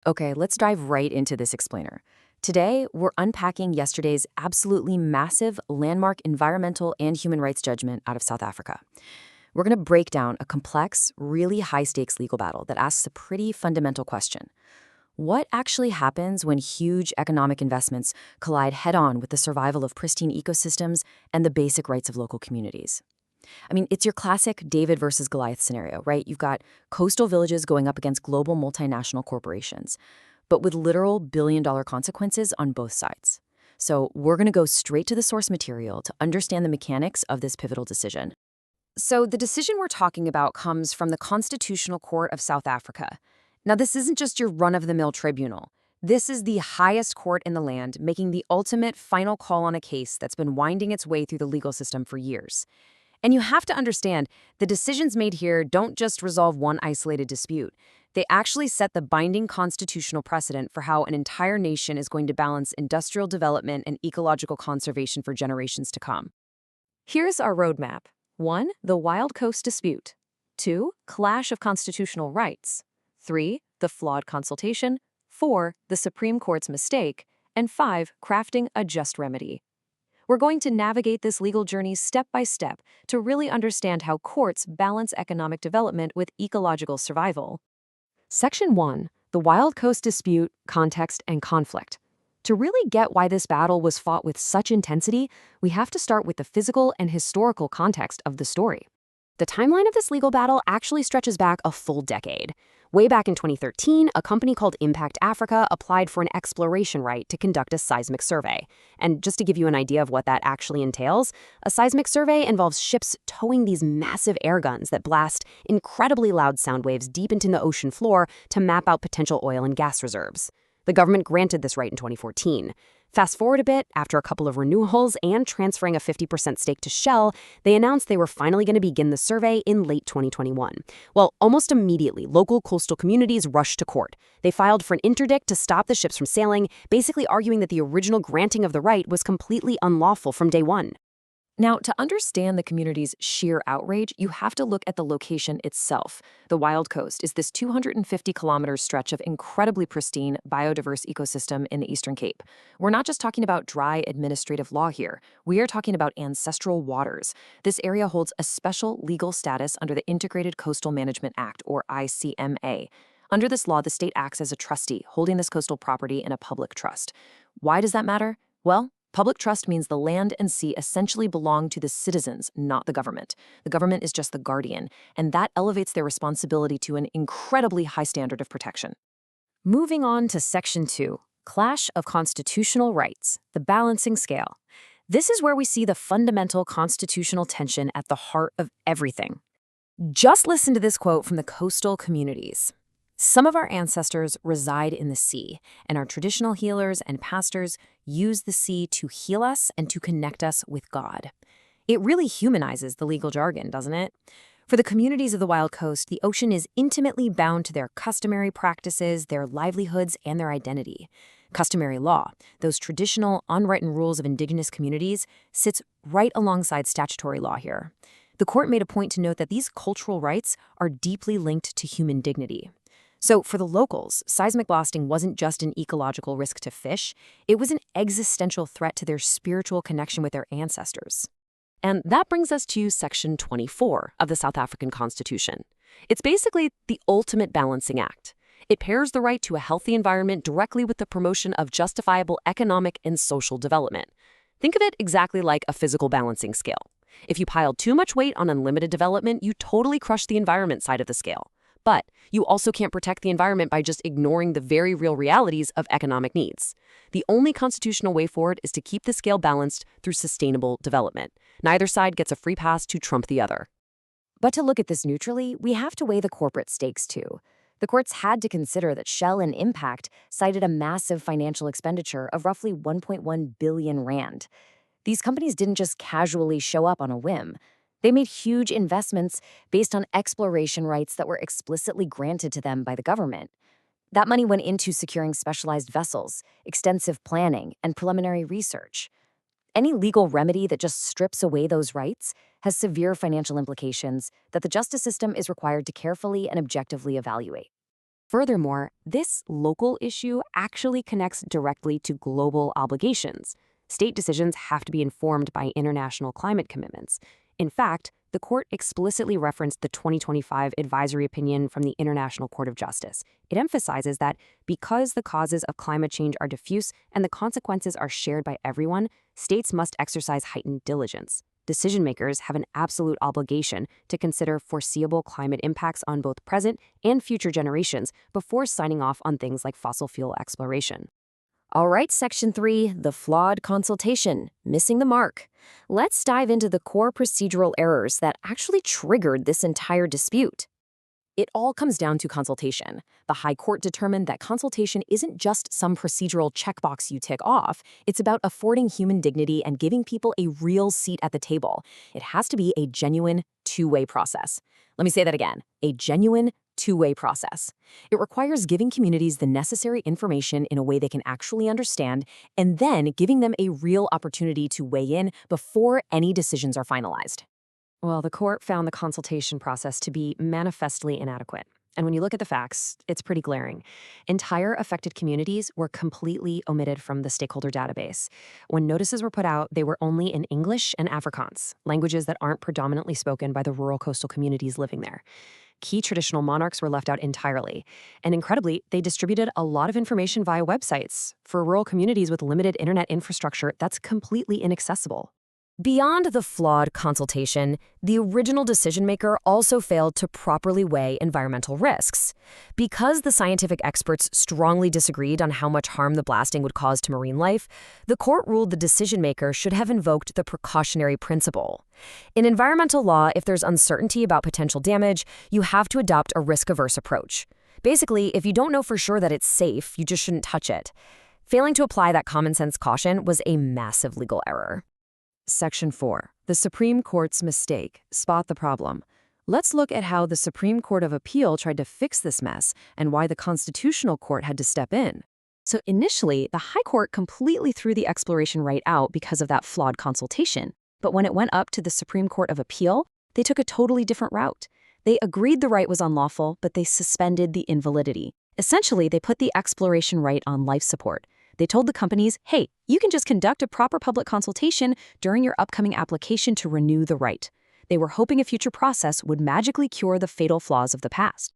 Okay, let's dive right into this explainer. Today, we're unpacking yesterday's absolutely massive landmark environmental and human rights judgment out of South Africa. We're going to break down a complex, really high stakes legal battle that asks a pretty fundamental question. What actually happens when huge economic investments collide head on with the survival of pristine ecosystems and the basic rights of local communities? I mean, it's your classic David versus Goliath scenario, right? You've got coastal villages going up against global multinational corporations, but with literal billion-dollar consequences on both sides. So we're going to go straight to the source material to understand the mechanics of this pivotal decision. So the decision we're talking about comes from the Constitutional Court of South Africa. Now, this isn't just your run-of-the-mill tribunal. This is the highest court in the land, making the ultimate final call on a case that's been winding its way through the legal system for years. And you have to understand, the decisions made here don't just resolve one isolated dispute. They actually set the binding constitutional precedent for how an entire nation is going to balance industrial development and ecological conservation for generations to come. Here's our roadmap. 1. The Wild Coast Dispute. 2. Clash of constitutional rights. 3. The flawed consultation. 4. The Supreme Court's mistake. And 5. Crafting a just remedy. We're going to navigate this legal journey step by step to really understand how courts balance economic development with ecological survival. Section 1. The Wild Coast Dispute, Context and Conflict. To really get why this battle was fought with such intensity, we have to start with the physical and historical context of the story. The timeline of this legal battle actually stretches back a full decade. Way back in 2013, a company called Impact Africa applied for an exploration right to conduct a seismic survey. And just to give you an idea of what that actually entails, a seismic survey involves ships towing these massive air guns that blast incredibly loud sound waves deep into the ocean floor to map out potential oil and gas reserves. The government granted this right in 2014. Fast forward a bit, after a couple of renewals and transferring a 50% stake to Shell, they announced they were finally going to begin the survey in late 2021. Well, almost immediately, local coastal communities rushed to court. They filed for an interdict to stop the ships from sailing, basically arguing that the original granting of the right was completely unlawful from day one. Now, to understand the community's sheer outrage, you have to look at the location itself. The Wild Coast is this 250-kilometer stretch of incredibly pristine, biodiverse ecosystem in the Eastern Cape. We're not just talking about dry administrative law here. We are talking about ancestral waters. This area holds a special legal status under the Integrated Coastal Management Act, or ICMA. Under this law, the state acts as a trustee, holding this coastal property in a public trust. Why does that matter? Well, public trust means the land and sea essentially belong to the citizens, not the government. The government is just the guardian, and that elevates their responsibility to an incredibly high standard of protection. Moving on to Section 2, Clash of Constitutional Rights, the balancing scale. This is where we see the fundamental constitutional tension at the heart of everything. Just listen to this quote from the coastal communities. Some of our ancestors reside in the sea, and our traditional healers and pastors use the sea to heal us and to connect us with God. It really humanizes the legal jargon, doesn't it? For the communities of the Wild Coast, the ocean is intimately bound to their customary practices, their livelihoods, and their identity. Customary law, those traditional, unwritten rules of indigenous communities, sits right alongside statutory law here. The court made a point to note that these cultural rights are deeply linked to human dignity. So for the locals, seismic blasting wasn't just an ecological risk to fish, it was an existential threat to their spiritual connection with their ancestors. And that brings us to Section 24 of the South African Constitution. It's basically the ultimate balancing act. It pairs the right to a healthy environment directly with the promotion of justifiable economic and social development. Think of it exactly like a physical balancing scale. If you pile too much weight on unlimited development, you totally crush the environment side of the scale. But you also can't protect the environment by just ignoring the very real realities of economic needs. The only constitutional way forward is to keep the scale balanced through sustainable development. Neither side gets a free pass to trump the other. But to look at this neutrally, we have to weigh the corporate stakes too. The courts had to consider that Shell and Impact cited a massive financial expenditure of roughly 1.1 billion rand. These companies didn't just casually show up on a whim. They made huge investments based on exploration rights that were explicitly granted to them by the government. That money went into securing specialized vessels, extensive planning, and preliminary research. Any legal remedy that just strips away those rights has severe financial implications that the justice system is required to carefully and objectively evaluate. Furthermore, this local issue actually connects directly to global obligations. State decisions have to be informed by international climate commitments. In fact, the court explicitly referenced the 2025 advisory opinion from the International Court of Justice. It emphasizes that because the causes of climate change are diffuse and the consequences are shared by everyone, states must exercise heightened diligence. Decision-makers have an absolute obligation to consider foreseeable climate impacts on both present and future generations before signing off on things like fossil fuel exploration. All right, Section 3, the flawed consultation, missing the mark. Let's dive into the core procedural errors that actually triggered this entire dispute. It all comes down to consultation. The High Court determined that consultation isn't just some procedural checkbox you tick off. It's about affording human dignity and giving people a real seat at the table. It has to be a genuine, two-way process. Let me say that again, a genuine, two-way process. It requires giving communities the necessary information in a way they can actually understand, and then giving them a real opportunity to weigh in before any decisions are finalized. Well, the court found the consultation process to be manifestly inadequate. And when you look at the facts, it's pretty glaring. Entire affected communities were completely omitted from the stakeholder database. When notices were put out, they were only in English and Afrikaans, languages that aren't predominantly spoken by the rural coastal communities living there. Key traditional monarchs were left out entirely. And incredibly, they distributed a lot of information via websites. For rural communities with limited internet infrastructure, that's completely inaccessible. Beyond the flawed consultation, the original decision-maker also failed to properly weigh environmental risks. Because the scientific experts strongly disagreed on how much harm the blasting would cause to marine life, the court ruled the decision-maker should have invoked the precautionary principle. In environmental law, if there's uncertainty about potential damage, you have to adopt a risk-averse approach. Basically, if you don't know for sure that it's safe, you just shouldn't touch it. Failing to apply that common-sense caution was a massive legal error. Section 4. The Supreme Court's mistake. Spot the problem. Let's look at how the Supreme Court of Appeal tried to fix this mess and why the Constitutional Court had to step in. So initially, the High Court completely threw the exploration right out because of that flawed consultation. But when it went up to the Supreme Court of Appeal, they took a totally different route. They agreed the right was unlawful, but they suspended the invalidity. Essentially, they put the exploration right on life support. They told the companies, hey, you can just conduct a proper public consultation during your upcoming application to renew the right. They were hoping a future process would magically cure the fatal flaws of the past.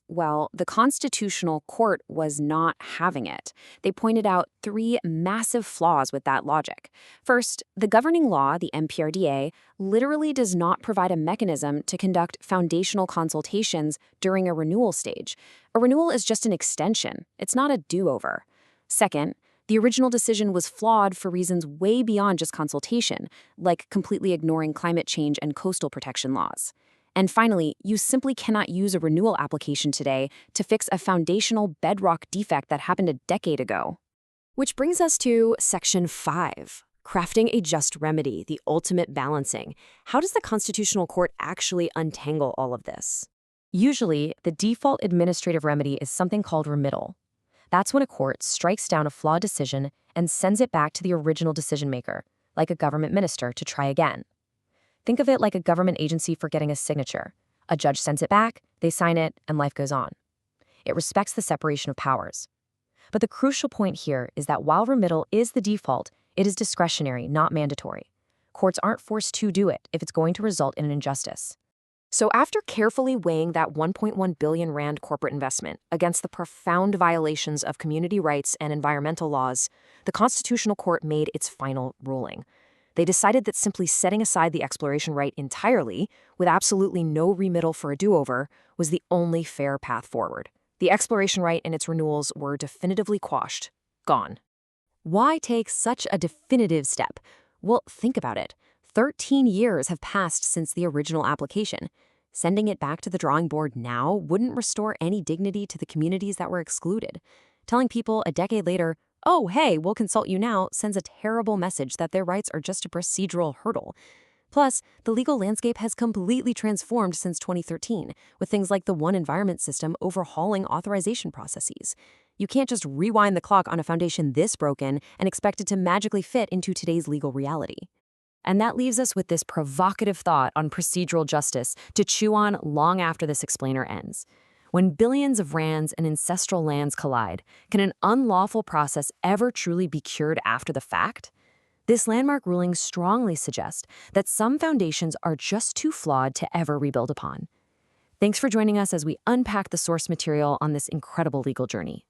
Well, the Constitutional Court was not having it. They pointed out 3 massive flaws with that logic. First, the governing law, the MPRDA, literally does not provide a mechanism to conduct foundational consultations during a renewal stage. A renewal is just an extension. It's not a do-over. Second, the original decision was flawed for reasons way beyond just consultation, like completely ignoring climate change and coastal protection laws. And finally, you simply cannot use a renewal application today to fix a foundational bedrock defect that happened a decade ago. Which brings us to Section 5, crafting a just remedy, the ultimate balancing. How does the Constitutional Court actually untangle all of this? Usually, the default administrative remedy is something called remittal. That's when a court strikes down a flawed decision and sends it back to the original decision-maker, like a government minister, to try again. Think of it like a government agency for getting a signature. A judge sends it back, they sign it, and life goes on. It respects the separation of powers. But the crucial point here is that while remittal is the default, it is discretionary, not mandatory. Courts aren't forced to do it if it's going to result in an injustice. So after carefully weighing that 1.1 billion rand corporate investment against the profound violations of community rights and environmental laws, the Constitutional Court made its final ruling. They decided that simply setting aside the exploration right entirely, with absolutely no remittal for a do-over, was the only fair path forward. The exploration right and its renewals were definitively quashed, gone. Why take such a definitive step? Well, think about it. 13 years have passed since the original application. Sending it back to the drawing board now wouldn't restore any dignity to the communities that were excluded. Telling people a decade later, oh, hey, we'll consult you now, sends a terrible message that their rights are just a procedural hurdle. Plus, the legal landscape has completely transformed since 2013, with things like the One Environment system overhauling authorization processes. You can't just rewind the clock on a foundation this broken and expect it to magically fit into today's legal reality. And that leaves us with this provocative thought on procedural justice to chew on long after this explainer ends. When billions of rands and ancestral lands collide, can an unlawful process ever truly be cured after the fact? This landmark ruling strongly suggests that some foundations are just too flawed to ever rebuild upon. Thanks for joining us as we unpack the source material on this incredible legal journey.